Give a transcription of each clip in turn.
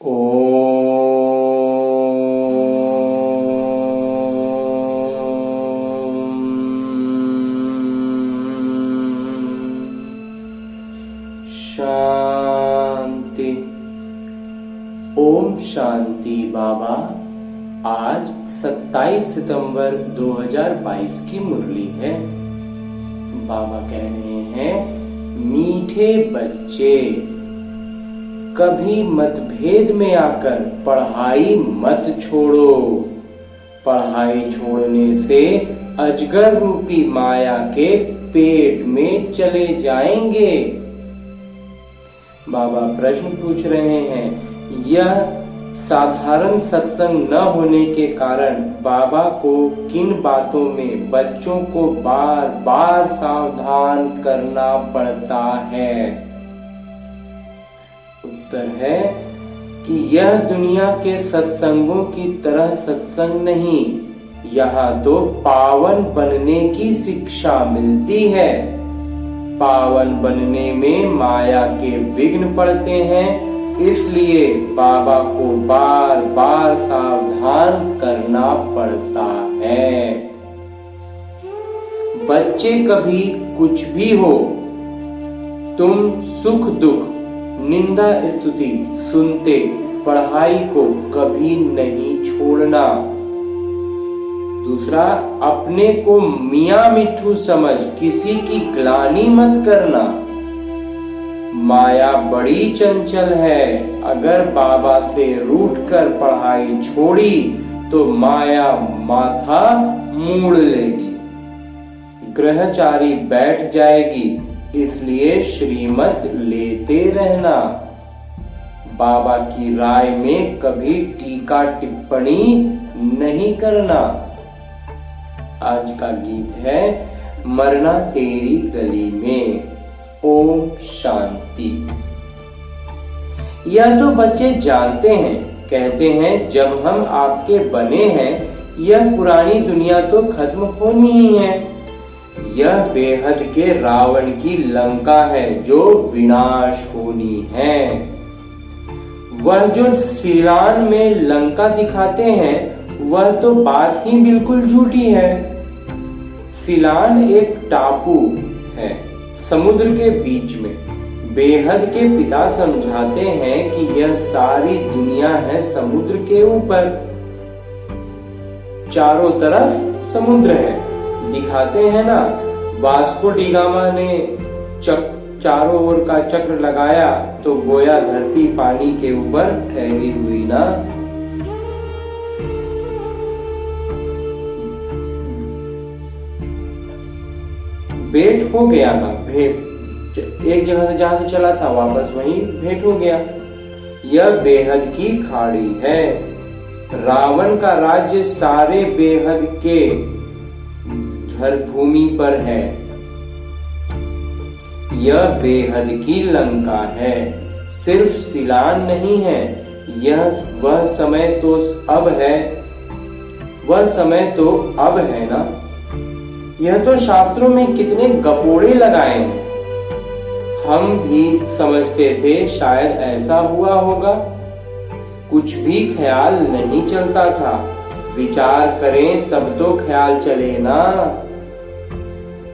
ओम शांति। ओम शांति। बाबा, आज 27 सितंबर 2022 की मुरली है। बाबा कह रहे हैं, मीठे बच्चे, कभी मतभेद में आकर पढ़ाई मत छोड़ो। पढ़ाई छोड़ने से अजगर रूपी माया के पेट में चले जाएंगे। बाबा प्रश्न पूछ रहे हैं, यह साधारण सत्संग न होने के कारण बाबा को किन बातों में बच्चों को बार बार सावधान करना पड़ता है? उत्तर है कि यह दुनिया के सत्संगों की तरह सत्संग नहीं, यहाँ तो पावन बनने की शिक्षा मिलती है। पावन बनने में माया के विघ्न पड़ते हैं, इसलिए बाबा को बार बार सावधान करना पड़ता है। बच्चे कभी कुछ भी हो, तुम सुख दुख निंदा स्तुति सुनते पढ़ाई को कभी नहीं छोड़ना। दूसरा, अपने को मियां मिट्ठू समझ किसी की ग्लानि मत करना। माया बड़ी चंचल है, अगर बाबा से रूठकर पढ़ाई छोड़ी तो माया माथा मोड़ लेगी, ग्रहचारी बैठ जाएगी। इसलिए श्रीमत लेते रहना। बाबा की राय में कभी टीका टिप्पणी नहीं करना। आज का गीत है, मरना तेरी गली में। ओम शांति। यह तो बच्चे जानते हैं, कहते हैं जब हम आपके बने हैं, यह पुरानी दुनिया तो खत्म होनी ही है। यह बेहद के रावण की लंका है जो विनाश होनी है। वह जो सीलान में लंका दिखाते हैं, वह तो बात ही बिल्कुल झूठी है। सीलान एक टापू है समुद्र के बीच में। बेहद के पिता समझाते हैं कि यह सारी दुनिया है समुद्र के ऊपर, चारों तरफ समुद्र है। दिखाते हैं ना, वास्को डी गामा ने चारों ओर का चक्र लगाया तो गोया धरती पानी के ऊपर ठहरी हुई ना। भेंट हो गया ना, भेंट एक जगह से जहां से चला था वापस वहीं भेंट हो गया। यह बेहद की खाड़ी है। रावण का राज्य सारे बेहद के भूमि पर है। यह बेहद की लंका है, सिर्फ सीलान नहीं है। यह वह समय तो अब है, वह समय तो अब है ना। यह तो शास्त्रों में कितने गपोड़े लगाए हैं। हम भी समझते थे शायद ऐसा हुआ होगा, कुछ भी ख्याल नहीं चलता था। विचार करें तब तो ख्याल चले ना।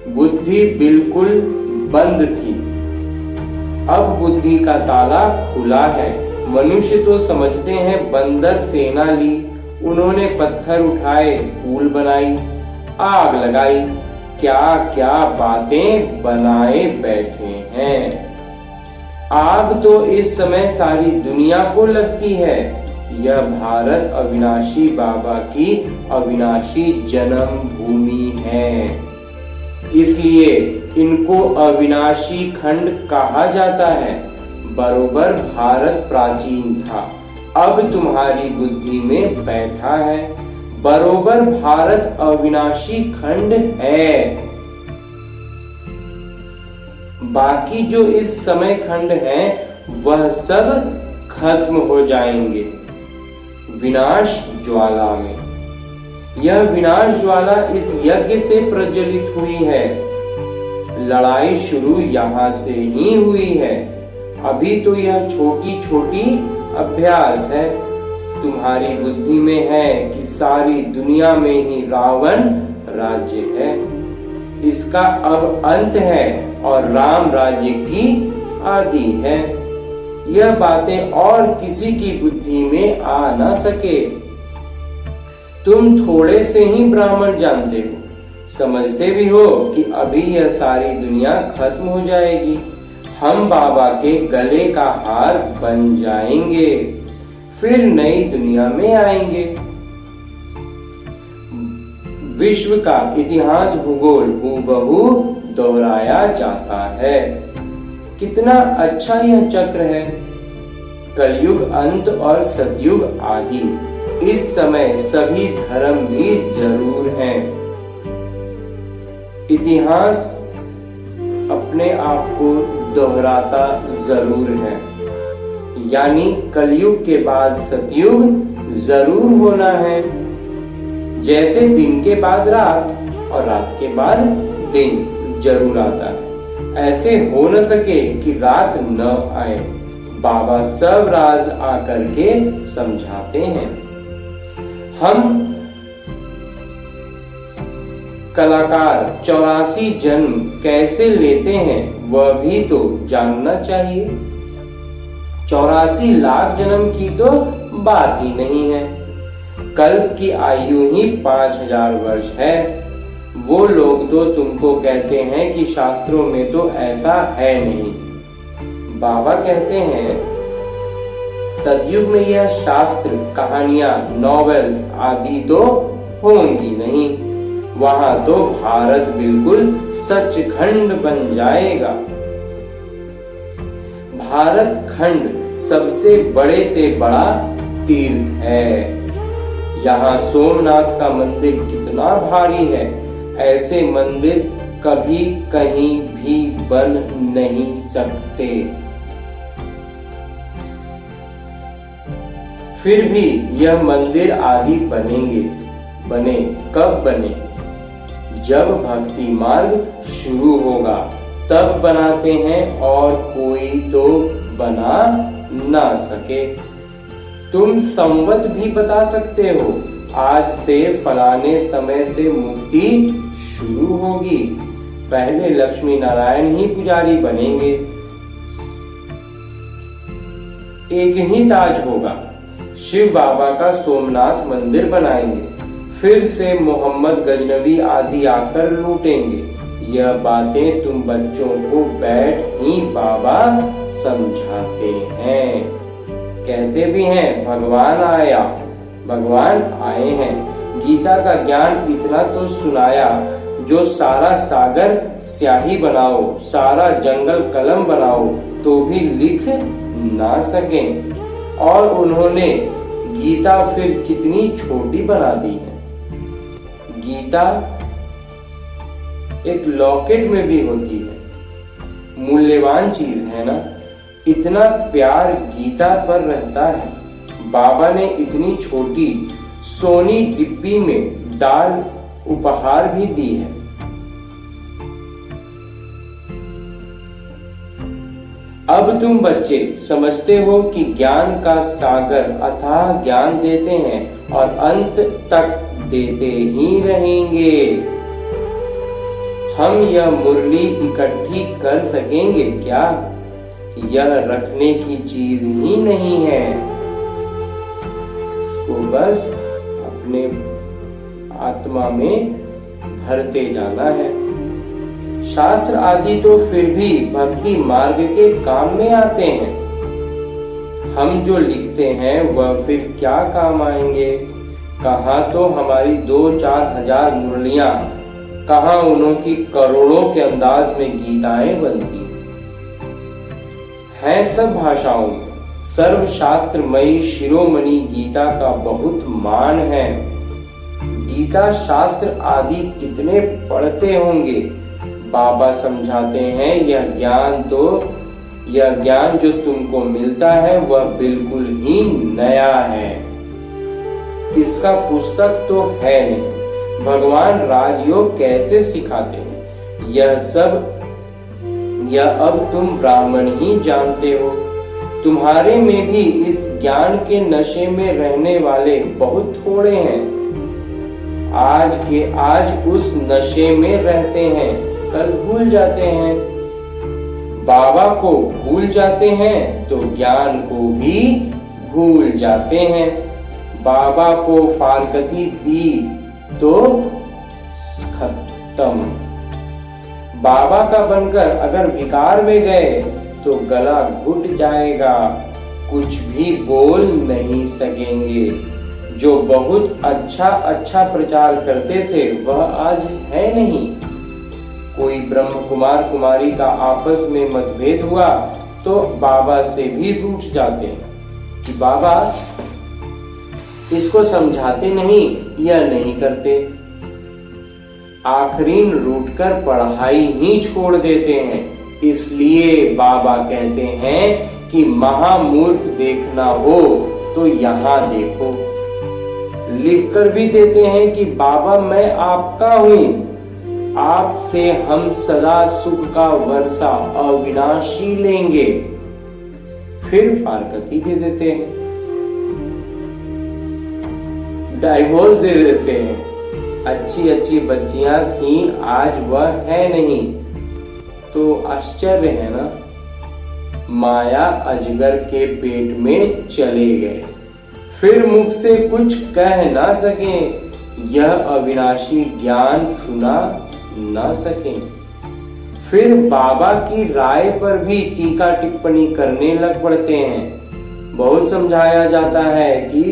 बुद्धि बिल्कुल बंद थी, अब बुद्धि का ताला खुला है। मनुष्य तो समझते हैं बंदर सेना ली, उन्होंने पत्थर उठाए, पुल बनाई, आग लगाई, क्या क्या बातें बनाए बैठे हैं। आग तो इस समय सारी दुनिया को लगती है। यह भारत अविनाशी बाबा की अविनाशी जन्म भूमि है, इसलिए इनको अविनाशी खंड कहा जाता है। बरोबर भारत प्राचीन था, अब तुम्हारी बुद्धि में बैठा है। बरोबर भारत अविनाशी खंड है। बाकी जो इस समय खंड है वह सब खत्म हो जाएंगे विनाश ज्वाला में। यह विनाश ज्वाला इस यज्ञ से प्रज्वलित हुई है। लड़ाई शुरू यहाँ से ही हुई है। अभी तो यह छोटी छोटी अभ्यास है। तुम्हारी बुद्धि में है कि सारी दुनिया में ही रावण राज्य है, इसका अब अंत है और राम राज्य की आदि है। यह बातें और किसी की बुद्धि में आ न सके। तुम थोड़े से ही ब्राह्मण जानते हो, समझते भी हो कि अभी यह सारी दुनिया खत्म हो जाएगी, हम बाबा के गले का हार बन जाएंगे, फिर नई दुनिया में आएंगे। विश्व का इतिहास भूगोल हूबहू दोहराया जाता है। कितना अच्छा यह चक्र है। कलयुग अंत और सतयुग आदि, इस समय सभी धर्म भी जरूर हैं। इतिहास अपने आप को दोहराता जरूर है, यानी कलयुग के बाद सतयुग जरूर होना है। जैसे दिन के बाद रात और रात के बाद दिन जरूर आता है, ऐसे हो न सके कि रात न आए। बाबा सब राज आकर के समझाते हैं। हम कलाकार 84 जन्म कैसे लेते हैं वह भी तो जानना चाहिए। 84 लाख जन्म की तो बात ही नहीं है। कल्प की आयु ही 5000 वर्ष है। वो लोग तो तुमको कहते हैं कि शास्त्रों में तो ऐसा है नहीं। बाबा कहते हैं सतयुग में यह शास्त्र, कहानियां, नॉवेल्स आदि तो होंगी नहीं। वहां तो भारत बिल्कुल सचखंड बन जाएगा। भारत खंड सबसे बड़े से बड़ा तीर्थ है। यहाँ सोमनाथ का मंदिर कितना भारी है, ऐसे मंदिर कभी कहीं भी बन नहीं सकते। फिर भी यह मंदिर आदि बनेंगे। बने कब बने? जब भक्ति मार्ग शुरू होगा तब बनाते हैं, और कोई तो बना ना सके। तुम संवत भी बता सकते हो, आज से फलाने समय से मुक्ति शुरू होगी। पहले लक्ष्मी नारायण ही पुजारी बनेंगे। एक ही ताज होगा। शिव बाबा का सोमनाथ मंदिर बनाएंगे, फिर से मोहम्मद गजनवी आदि आकर लूटेंगे। यह बातें तुम बच्चों को बैठ ही बाबा समझाते हैं। कहते भी हैं भगवान आया, भगवान आए हैं। गीता का ज्ञान इतना तो सुनाया, जो सारा सागर स्याही बनाओ, सारा जंगल कलम बनाओ तो भी लिख ना सकें। और उन्होंने गीता फिर कितनी छोटी बना दी है। गीता एक लॉकेट में भी होती है। मूल्यवान चीज है ना। इतना प्यार गीता पर रहता है। बाबा ने इतनी छोटी सोनी डिब्बी में डाल उपहार भी दी है। अब तुम बच्चे समझते हो कि ज्ञान का सागर अथाह ज्ञान देते हैं और अंत तक देते ही रहेंगे। हम यह मुरली इकट्ठी कर सकेंगे क्या? यह रखने की चीज ही नहीं है। इसको बस अपने आत्मा में भरते जाना है। शास्त्र आदि तो फिर भी भक्ति मार्ग के काम में आते हैं। हम जो लिखते हैं वह फिर क्या काम आएंगे? कहाँ तो हमारी 2-4 हजार मुरलियां, कहाँ उन्हों की करोड़ों के अंदाज में गीताएं बनती हैं। सब भाषाओं में सर्वशास्त्रमयी शिरोमणि गीता का बहुत मान है। गीता शास्त्र आदि कितने पढ़ते होंगे। बाबा समझाते हैं यह ज्ञान जो तुमको मिलता है वह बिल्कुल ही नया है। इसका पुस्तक तो है नहीं। भगवान राजयोग कैसे सिखाते हैं यह अब तुम ब्राह्मण ही जानते हो। तुम्हारे में भी इस ज्ञान के नशे में रहने वाले बहुत थोड़े हैं। आज के आज उस नशे में रहते हैं, कल भूल जाते हैं। बाबा को भूल जाते हैं तो ज्ञान को भी भूल जाते हैं। बाबा को फारकती दी तो खत्म। बाबा का बनकर अगर विकार में गए तो गला घुट जाएगा, कुछ भी बोल नहीं सकेंगे। जो बहुत अच्छा प्रचार करते थे वह आज है नहीं। कोई ब्रह्म कुमार कुमारी का आपस में मतभेद हुआ तो बाबा से भी रूठ जाते हैं कि बाबा इसको समझाते नहीं या नहीं करते। आखिरीन रूठकर पढ़ाई ही छोड़ देते हैं। इसलिए बाबा कहते हैं कि महामूर्ख देखना हो तो यहाँ देखो। लिखकर भी देते हैं कि बाबा मैं आपका हूँ, आपसे हम सदा सुख का वर्षा अविनाशी लेंगे। फिर फारकती दे देते हैं, डाइवोर्स दे देते हैं। अच्छी बच्चियां थीं, आज वह है नहीं। तो आश्चर्य है ना, माया अजगर के पेट में चले गए, फिर मुख से कुछ कह ना सके, यह अविनाशी ज्ञान सुना ना सके। फिर बाबा की राय पर भी टीका टिप्पणी करने लग पड़ते हैं। बहुत समझाया जाता है कि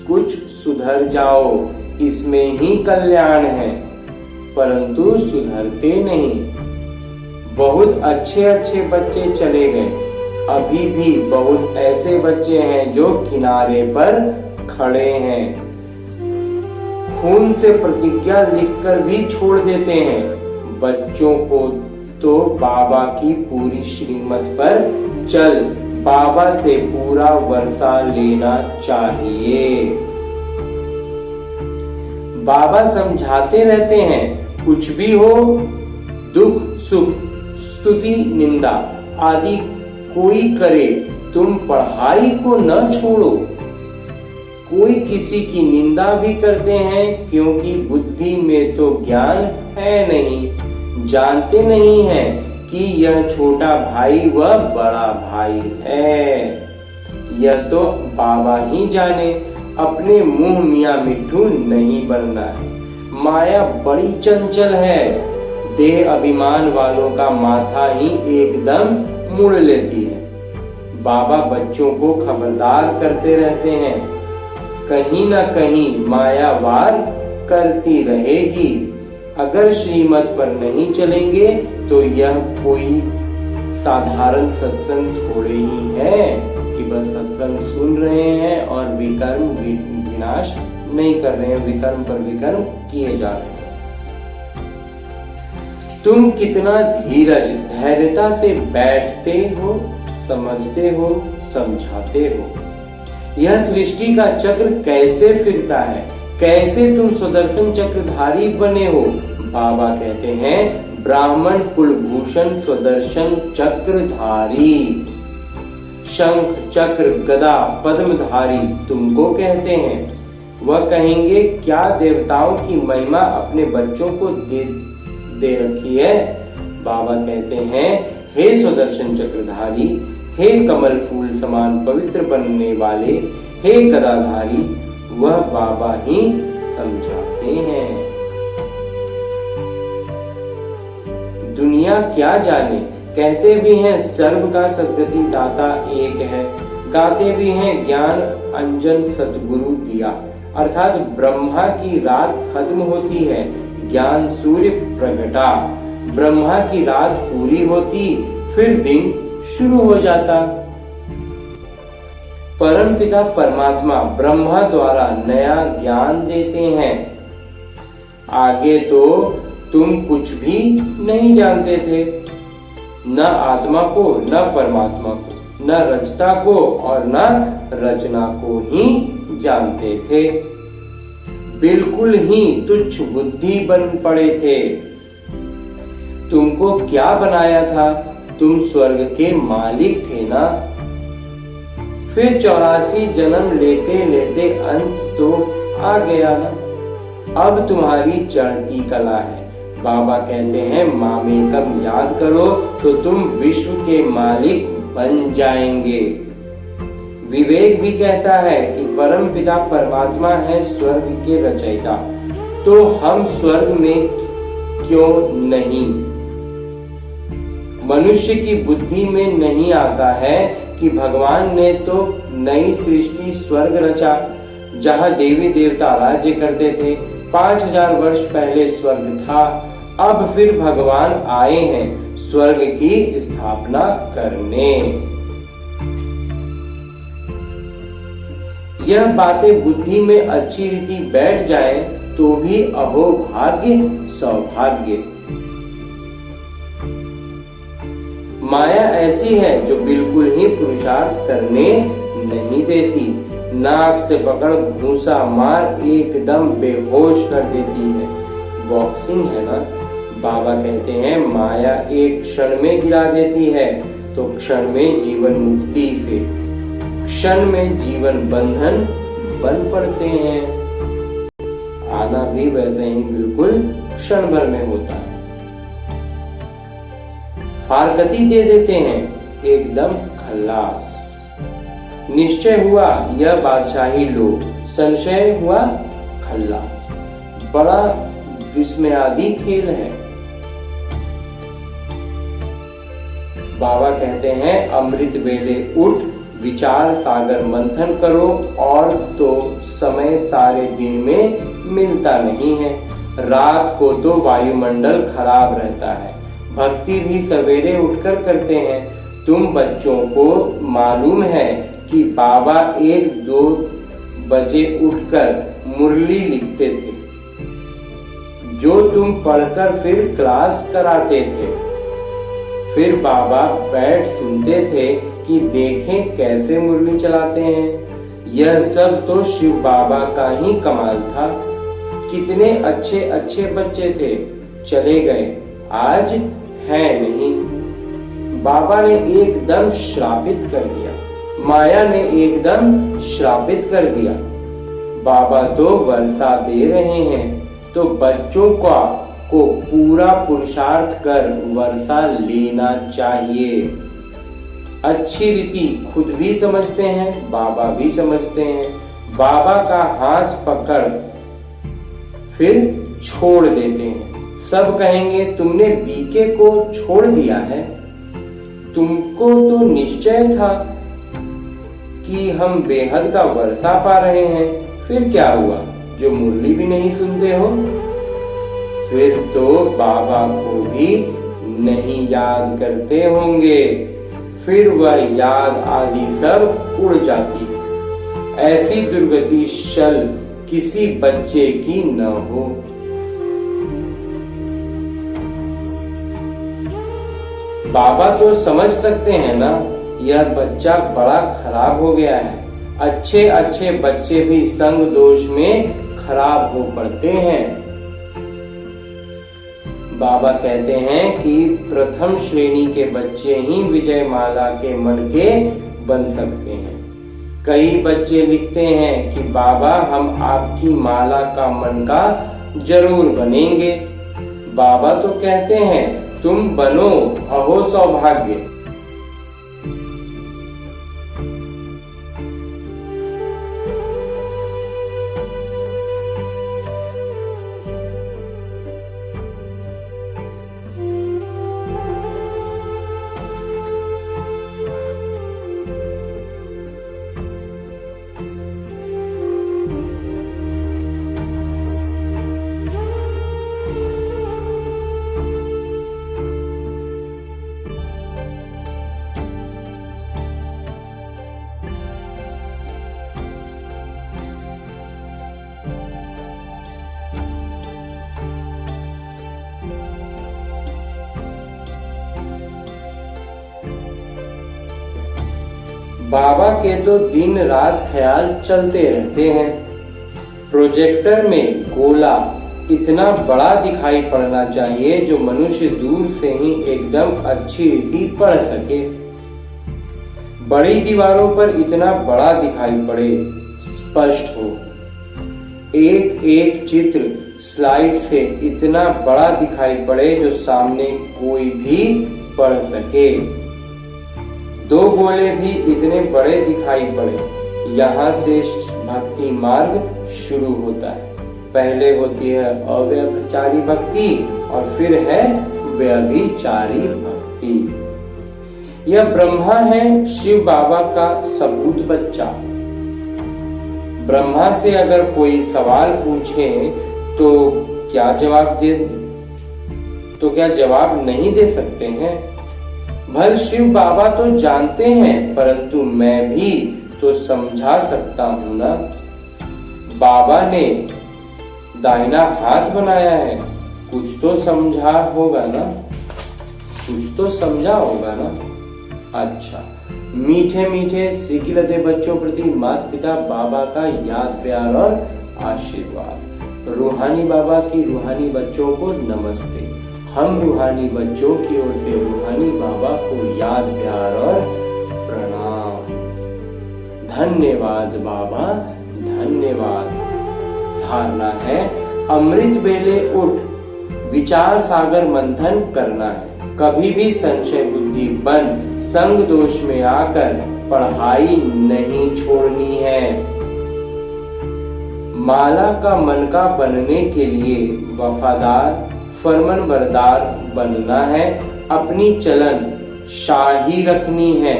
कुछ सुधर जाओ, इसमें ही कल्याण है, परंतु सुधरते नहीं। बहुत अच्छे बच्चे चले गए, अभी भी बहुत ऐसे बच्चे हैं जो किनारे पर खड़े हैं। खून से प्रतिज्ञा लिखकर भी छोड़ देते हैं। बच्चों को तो बाबा की पूरी श्रीमत पर चल, बाबा से पूरा वर्षा लेना चाहिए। बाबा समझाते रहते हैं, कुछ भी हो, दुख सुख स्तुति निंदा आदि कोई करे, तुम पढ़ाई को न छोड़ो। कोई किसी की निंदा भी करते हैं क्योंकि बुद्धि में तो ज्ञान है नहीं, जानते नहीं है कि यह छोटा भाई व बड़ा भाई है। यह तो बाबा ही जाने, अपने मुंह मियां मिट्ठू नहीं बनना है। माया बड़ी चंचल है, देह अभिमान वालों का माथा ही एकदम मुड़ लेती है। बाबा बच्चों को खबरदार करते रहते हैं, कहीं न कहीं माया वार करती रहेगी। अगर श्रीमत पर नहीं चलेंगे तो यह कोई साधारण सत्संग थोड़े ही है कि बस सत्संग सुन रहे हैं और विकर्म विनाश नहीं कर रहे हैं, विकर्म पर विकर्म किए जा रहे हैं। तुम कितना धीरज धैर्यता से बैठते हो, समझते हो, समझाते हो। यह सृष्टि का चक्र कैसे फिरता है, कैसे तुम सुदर्शन चक्रधारी बने हो। बाबा कहते हैं, ब्राह्मण कुलभूषण सुदर्शन चक्रधारी, शंख चक्र गदा पद्मधारी तुमको कहते हैं। वह कहेंगे, क्या देवताओं की महिमा अपने बच्चों को दे रखी है। बाबा कहते हैं, हे सुदर्शन चक्रधारी, हे कमल फूल समान पवित्र बनने वाले, हे गदाधारी, वह बाबा ही समझाते हैं। दुनिया क्या जाने, कहते भी हैं सर्व का सद्गति दाता एक है, गाते भी हैं ज्ञान अंजन सद्गुरु दिया। अर्थात ब्रह्मा की रात खत्म होती है, ज्ञान सूर्य प्रगटा। ब्रह्मा की रात पूरी होती, फिर दिन शुरू हो जाता। परमपिता परमात्मा ब्रह्मा द्वारा नया ज्ञान देते हैं। आगे तो तुम कुछ भी नहीं जानते थे, न आत्मा को, न परमात्मा को, न रचता को और न रचना को ही जानते थे। बिल्कुल ही तुच्छ बुद्धि बन पड़े थे। तुमको क्या बनाया था, तुम स्वर्ग के मालिक थे ना। फिर 84 जन्म लेते लेते अंत तो आ गया ना। अब तुम्हारी चढ़ती कला है। बाबा कहते हैं मामेकम याद करो तो तुम विश्व के मालिक बन जाएंगे। विवेक भी कहता है कि परम पिता परमात्मा है स्वर्ग के रचयिता, तो हम स्वर्ग में क्यों नहीं। मनुष्य की बुद्धि में नहीं आता है कि भगवान ने तो नई सृष्टि स्वर्ग रचा, जहाँ देवी देवता राज्य करते थे। 5000 वर्ष पहले स्वर्ग था, अब फिर भगवान आए हैं स्वर्ग की स्थापना करने। यह बातें बुद्धि में अच्छी रीति बैठ जाए तो भी अहो भाग्य सौभाग्य। माया ऐसी है जो बिल्कुल ही पुरुषार्थ करने नहीं देती। नाक से पकड़ घूंसा मार एकदम बेहोश कर देती है। बॉक्सिंग है ना। बाबा कहते हैं माया एक क्षण में गिरा देती है तो क्षण में जीवन मुक्ति से, क्षण में जीवन बंधन बन पड़ते हैं। आना भी वैसे ही बिल्कुल क्षण भर में होता है। फारकती दे देते हैं एकदम खल्लास। निश्चय हुआ यह बादशाही लो, संशय हुआ खल्लास। बड़ा विस्मयादी खेल है। बाबा कहते हैं अमृत वेले उठ विचार सागर मंथन करो, और तो समय सारे दिन में मिलता नहीं है। रात को तो वायुमंडल खराब रहता है। भक्ति भी सवेरे उठकर करते हैं। तुम बच्चों को मालूम है कि बाबा 1-2 बजे उठकर मुरली लिखते थे, जो तुम पढ़कर फिर क्लास कराते थे। फिर बाबा बैठ सुनते थे कि देखें कैसे मुरली चलाते हैं। यह सब तो शिव बाबा का ही कमाल था। कितने अच्छे अच्छे बच्चे थे, चले गए, आज है नहीं। बाबा ने एकदम श्रापित कर दिया, माया ने एकदम श्रापित कर दिया। बाबा तो वर्षा दे रहे हैं, तो बच्चों को पूरा पुरुषार्थ कर वर्षा लेना चाहिए। अच्छी रीति खुद भी समझते हैं, बाबा भी समझते हैं। बाबा का हाथ पकड़ फिर छोड़ देते हैं। सब कहेंगे तुमने बीके को छोड़ दिया है, तुमको तो निश्चय था कि हम बेहद का वर्षा पा रहे हैं। फिर क्या हुआ जो मुरली भी नहीं सुनते हो? फिर तो बाबा को भी नहीं याद करते होंगे। फिर वह याद आदि सब उड़ जाती। ऐसी दुर्गति शल किसी बच्चे की न हो। बाबा तो समझ सकते हैं ना, यह बच्चा बड़ा खराब हो गया है। अच्छे अच्छे बच्चे भी संग दोष में खराब हो पड़ते हैं। बाबा कहते हैं कि प्रथम श्रेणी के बच्चे ही विजय माला के मन के बन सकते हैं। कई बच्चे लिखते हैं कि बाबा हम आपकी माला का मन का जरूर बनेंगे। बाबा तो कहते हैं तुम बनो, अहो सौभाग्य। बाबा के तो दिन रात ख्याल चलते रहते हैं। प्रोजेक्टर में गोला इतना बड़ा दिखाई पड़ना चाहिए जो मनुष्य दूर से ही एकदम अच्छी रीति पढ़ सके। बड़ी दीवारों पर इतना बड़ा दिखाई पड़े, स्पष्ट हो। एक एक चित्र स्लाइड से इतना बड़ा दिखाई पड़े जो सामने कोई भी पढ़ सके। दो गोले भी इतने बड़े दिखाई पड़े। यहाँ से भक्ति मार्ग शुरू होता है। पहले होती है अव्यभिचारी भक्ति और फिर है व्यभिचारी भक्ति। यह ब्रह्मा है शिव बाबा का सबूत बच्चा। ब्रह्मा से अगर कोई सवाल पूछे तो क्या जवाब नहीं दे सकते हैं? भल शिव बाबा तो जानते हैं, परंतु मैं भी तो समझा सकता हूं ना। बाबा ने दाहिना हाथ बनाया है, कुछ तो समझा होगा ना, कुछ तो समझा होगा ना। अच्छा, मीठे मीठे सिकिलते बच्चों प्रति माता पिता बाबा का याद प्यार और आशीर्वाद। रूहानी बाबा की रूहानी बच्चों को नमस्ते। हम रूहानी बच्चों की ओर से रूहानी बाबा को याद प्यार और प्रणाम। धन्यवाद बाबा, धन्यवाद। धारणा है, अमृत बेले उठ विचार सागर मंथन करना है। कभी भी संशय बुद्धि बन संग दोष में आकर पढ़ाई नहीं छोड़नी है। माला का मनका बनने के लिए वफादार फरमानबरदार बनना है। अपनी चलन शाही रखनी है।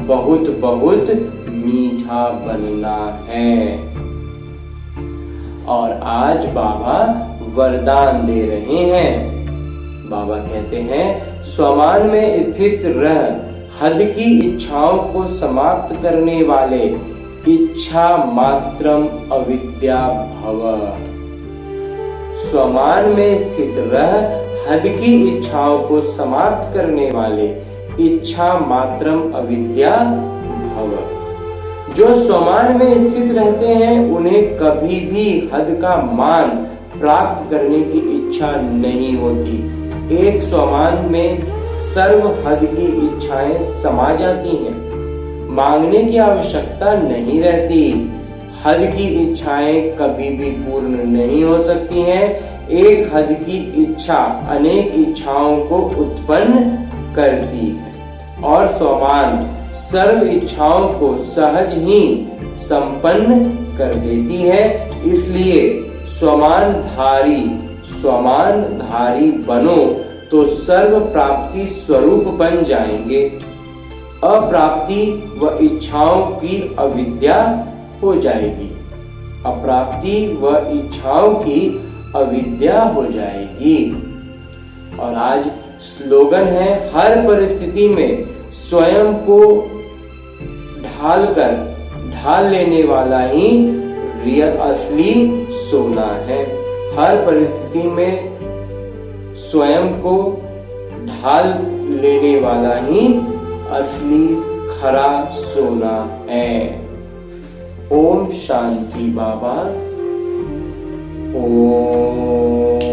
बहुत बहुत मीठा बनना है। और आज बाबा वरदान दे रहे हैं। बाबा कहते हैं, स्वमान में स्थित रह हद की इच्छाओं को समाप्त करने वाले इच्छा मात्रम अविद्या भव। स्वमान में स्थित रह हद की इच्छाओं को समाप्त करने वाले इच्छा मात्रम अविद्या भव। जो स्वमान में स्थित रहते हैं उन्हें कभी भी हद का मान प्राप्त करने की इच्छा नहीं होती। एक स्वमान में सर्व हद की इच्छाएं समा जाती हैं। मांगने की आवश्यकता नहीं रहती। हद की इच्छाएं कभी भी पूर्ण नहीं हो सकती हैं। एक हद की इच्छा अनेक इच्छाओं को उत्पन्न करती है और स्वमान सर्व इच्छाओं को सहज ही संपन्न कर देती है। इसलिए स्वमान धारी बनो तो सर्व प्राप्ति स्वरूप बन जाएंगे। अप्राप्ति व इच्छाओं की अविद्या हो जाएगी। अप्राप्ति व इच्छाओं की अविद्या हो जाएगी। और आज स्लोगन है, हर परिस्थिति में स्वयं को ढाल लेने वाला ही असली सोना है। हर परिस्थिति में स्वयं को ढाल लेने वाला ही असली खरा सोना है। ओम शांति बाबा। ओम।